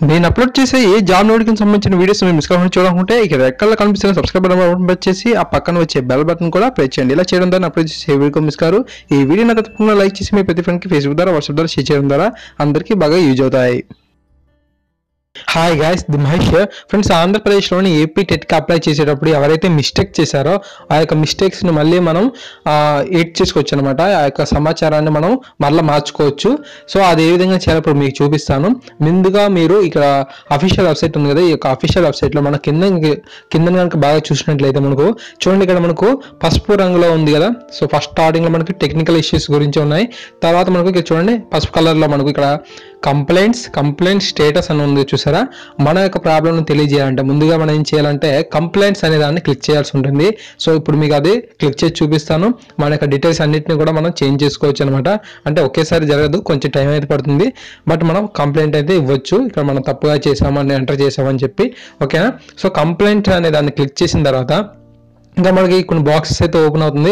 నేను అప్లోడ్ చేసే ఏ job notification సంబంధించిన వీడియోస్ మీరు మిస్ కాకుండా చూడాలనుకుంటే ఇక్కడ రెక్కల్లో కనిపిస్తున్న సబ్స్క్రైబ్ బటన్ ప్రెస్ చేసి ఆ పక్కన వచ్చే బెల్ బటన్ కూడా ప్రెస్ చేయండి. ఇలా చేయడం ద్వారా అప్లోడ్ చేసే వీడియో మిస్ కారు. ఈ వీడియోని తప్పకుండా లైక్ చేసి మీ ప్రతి ఫ్రెండ్కి ఫేస్బుక్ ద్వారా వాట్సాప్ ద్వారా షేర్ చేయడం ద్వారా అందరికీ బాగా యూజ్ అవుతాయి. Hi guys, the Mahesh friends. ఆంధ్రప్రదేశ్లోని ఏపీ టెట్కి అప్లై చేసేటప్పుడు ఎవరైతే మిస్టేక్ చేశారో ఆ యొక్క మిస్టేక్స్ని మళ్ళీ మనం ఎడిట్ చేసుకోవచ్చు అనమాట. ఆ యొక్క సమాచారాన్ని మనం మళ్ళీ మార్చుకోవచ్చు. సో అది ఏ విధంగా చేయాలో ఇప్పుడు మీకు చూపిస్తాను. ముందుగా మీరు ఇక్కడ అఫీషియల్ వెబ్సైట్ ఉంది కదా, ఈ యొక్క అఫీషియల్ వెబ్సైట్లో మన కింద కనుక బాగా చూసినట్లయితే మనకు చూడండి, ఇక్కడ మనకు పసుపు రంగులో ఉంది కదా. సో ఫస్ట్ స్టార్టింగ్లో మనకి టెక్నికల్ ఇష్యూస్ గురించి ఉన్నాయి. తర్వాత మనకు ఇక్కడ చూడండి పసుపు కలర్లో మనకు ఇక్కడ కంప్లైంట్ స్టేటస్ అని ఉంది చూసారా. మన యొక్క ప్రాబ్లమ్ని తెలియజేయాలంటే ముందుగా మనం ఏం చేయాలంటే కంప్లైంట్స్ అనే దాన్ని క్లిక్ చేయాల్సి ఉంటుంది. సో ఇప్పుడు మీకు అది క్లిక్ చేసి చూపిస్తాను. మన యొక్క డీటెయిల్స్ అన్నింటినీ కూడా మనం చేంజ్ చేసుకోవచ్చు అనమాట. అంటే ఒకేసారి జరగదు, కొంచెం టైం అయితే పడుతుంది. బట్ మనం కంప్లైంట్ అయితే ఇవ్వచ్చు. ఇక్కడ మనం తప్పుగా చేసామని ఎంటర్ చేసామని చెప్పి, ఓకేనా. సో కంప్లైంట్ అనే దాన్ని క్లిక్ చేసిన తర్వాత ఇంకా మనకి కొన్ని బాక్సెస్ అయితే ఓపెన్ అవుతుంది.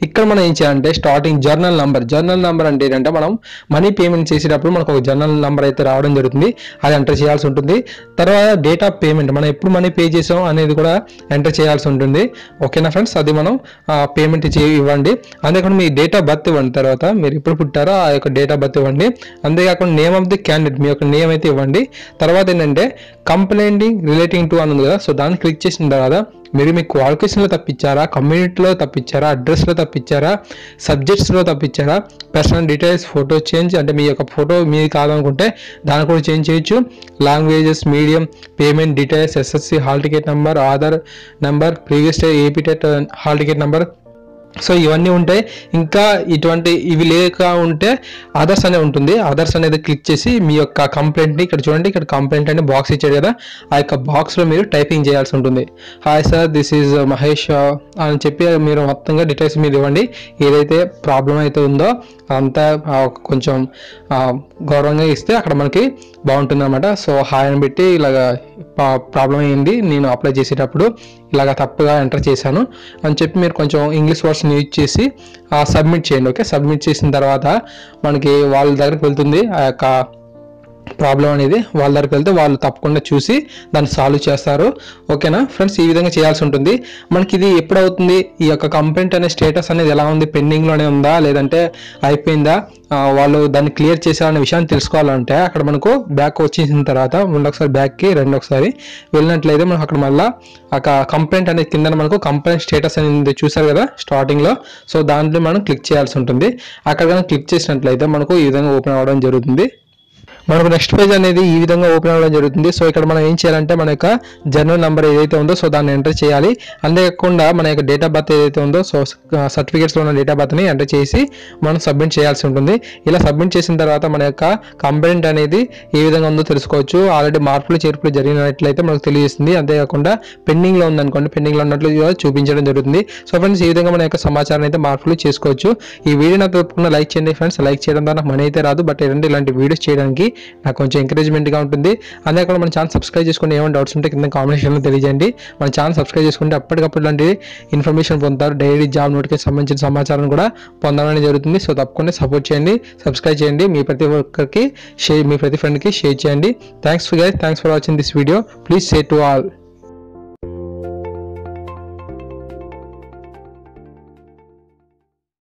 ఇక్కడ మనం ఏం చేయాలంటే స్టార్టింగ్ జర్నల్ నంబర్ అంటే ఏంటంటే మనం మనీ పేమెంట్ చేసేటప్పుడు మనకు ఒక జర్నల్ నంబర్ అయితే రావడం జరుగుతుంది. అది ఎంటర్ చేయాల్సి ఉంటుంది. తర్వాత డేట్ ఆఫ్ పేమెంట్, మనం ఎప్పుడు మనీ పే చేసాం అనేది కూడా ఎంటర్ చేయాల్సి ఉంటుంది. ఓకేనా ఫ్రెండ్స్, అది మనం పేమెంట్ ఇవ్వండి. అంతేకాకుండా మీ డేట్ ఆఫ్ బర్త్ ఇవ్వండి. తర్వాత మీరు ఎప్పుడు పుట్టారో ఆ యొక్క డేట్ ఆఫ్ బర్త్ ఇవ్వండి. అంతేకాకుండా నేమ్ ఆఫ్ ది క్యాండిడేట్, మీ యొక్క నేమ్ అయితే ఇవ్వండి. తర్వాత ఏంటంటే కంప్లైంటింగ్ రిలేటింగ్ టు అని ఉంది కదా. సో దాన్ని క్లిక్ చేసిన తర్వాత మీరు మీ క్వాలిఫికేషన్లో తప్పించారా, కమ్యూనిటీలో తప్పించారా, అడ్రస్లో తప్పించారా, సబ్జెక్ట్స్లో తప్పించారా, పర్సనల్ డీటెయిల్స్, ఫోటో చేంజ్ అంటే మీ యొక్క ఫోటో మీది కాదనుకుంటే దాన్ని కూడా చేంజ్ చేయొచ్చు. Languages, medium, payment details, SSC hall ticket number, Aadhaar number, previous AP TET hall ticket number. So ఇవన్నీ ఉంటాయి. ఇంకా ఇవి లేక ఉంటే అదర్స్ అనే ఉంటుంది. అదర్స్ అనేది క్లిక్ చేసి మీ యొక్క కంప్లైంట్ని ఇక్కడ చూడండి, ఇక్కడ కంప్లైంట్ అనే బాక్స్ ఇచ్చాడు కదా, ఆ యొక్క బాక్స్లో మీరు టైపింగ్ చేయాల్సి ఉంటుంది. Hi sir, this is Mahesh అని చెప్పి మీరు మొత్తంగా డీటెయిల్స్ మీరు ఇవ్వండి. ఏదైతే ప్రాబ్లం అయితే ఉందో అంతా కొంచెం గౌరవంగా ఇస్తే అక్కడ మనకి బాగుంటుంది అనమాట. సో హాయ్ అని పెట్టి ఇలాగ ప్రాబ్లం అయింది, నేను అప్లై చేసేటప్పుడు ఇలాగ తప్పుగా ఎంటర్ చేశాను అని చెప్పి మీరు కొంచెం ఇంగ్లీష్ వర్డ్స్ని యూజ్ చేసి సబ్మిట్ చేయండి. ఓకే, సబ్మిట్ చేసిన తర్వాత మనకి వాళ్ళ దగ్గరికి వెళ్తుంది ఆ యొక్క ప్రాబ్లం అనేది. వాళ్ళ దగ్గరికి వెళ్తే వాళ్ళు తప్పకుండా చూసి దాన్ని సాల్వ్ చేస్తారు. ఓకేనా ఫ్రెండ్స్, ఈ విధంగా చేయాల్సి ఉంటుంది. మనకి ఇది ఎప్పుడవుతుంది, ఈ యొక్క కంప్లైంట్ అనే స్టేటస్ అనేది ఎలా ఉంది, పెండింగ్లోనే ఉందా లేదంటే అయిపోయిందా, వాళ్ళు దాన్ని క్లియర్ చేశారనే విషయాన్ని తెలుసుకోవాలంటే అక్కడ మనకు బ్యాక్ వచ్చేసిన తర్వాత ఒకసారి బ్యాక్కి ఒకసారి వెళ్ళినట్లయితే మనకు అక్కడ మళ్ళీ కంప్లైంట్ అనేది కింద మనకు కంప్లైంట్ స్టేటస్ అనేది చూసారు కదా స్టార్టింగ్లో. సో దాంట్లో మనం క్లిక్ చేయాల్సి ఉంటుంది. అక్కడ కానీ క్లిక్ చేసినట్లయితే మనకు ఈ విధంగా ఓపెన్ అవ్వడం జరుగుతుంది. మనకు నెక్స్ట్ పేజ్ అనేది ఈ విధంగా ఓపెన్ అవ్వడం జరుగుతుంది. సో ఇక్కడ మనం ఏం చేయాలంటే మన యొక్క జర్నల్ నెంబర్ ఏదైతే ఉందో సో దాన్ని ఎంటర్ చేయాలి. అంతేకాకుండా మన యొక్క డేట్ ఆఫ్ బర్త్ ఏదైతే ఉందో సో సర్టిఫికేట్స్లో ఉన్న డేట్ ఆఫ్ బర్త్ని ఎంటర్ చేసి మనం సబ్మిట్ చేయాల్సి ఉంటుంది. ఇలా సబ్మిట్ చేసిన తర్వాత మన యొక్క కంప్లైంట్ అనేది ఏ విధంగా ఉందో తెలుసుకోవచ్చు. ఆల్రెడీ మార్పులు చేర్పులు జరిగినట్లయితే మనకు తెలియజేస్తుంది. అంతేకాకుండా పెండింగ్లో ఉందనుకోండి, పెండింగ్లో ఉన్నట్లు చూపించడం జరుగుతుంది. సో ఫ్రెండ్స్, ఈ విధంగా మన యొక్క సమాచారం అయితే మార్పులు చేసుకోవచ్చు. ఈ వీడియో నాకు తప్పకుండా లైక్ చేయండి ఫ్రెండ్స్. లైక్ చేయడం ద్వారా నాకు మనీ అయితే రాదు, బట్ ఇలాంటి వీడియోస్ చేయడానికి నాకు కొంచెం ఎంకరేజ్మెంట్గా ఉంటుంది. అంతేకాకుండా మన ఛానల్ సబ్స్క్రైబ్ చేసుకుంటే ఏమైనా డౌట్స్ ఉంటే కింద కామెంట్ సెక్షన్లో తెలియజేయండి. మన ఛానల్ సబ్స్క్రైబ్ చేసుకుంటే అప్పటికప్పుడు ఇలాంటి ఇన్ఫర్మేషన్ పొందుతారు. డైలీ జాబ్ నోటిఫికేషన్ సంబంధించిన సమాచారం కూడా పొందడం జరుగుతుంది. సో తప్పకుండా సపోర్ట్ చేయండి, సబ్స్క్రైబ్ చేయండి, మీ ప్రతి ఒక్కరికి మీ ప్రతి ఫ్రెండ్కి షేర్ చేయండి. Thanks for watching this video. Please share to all.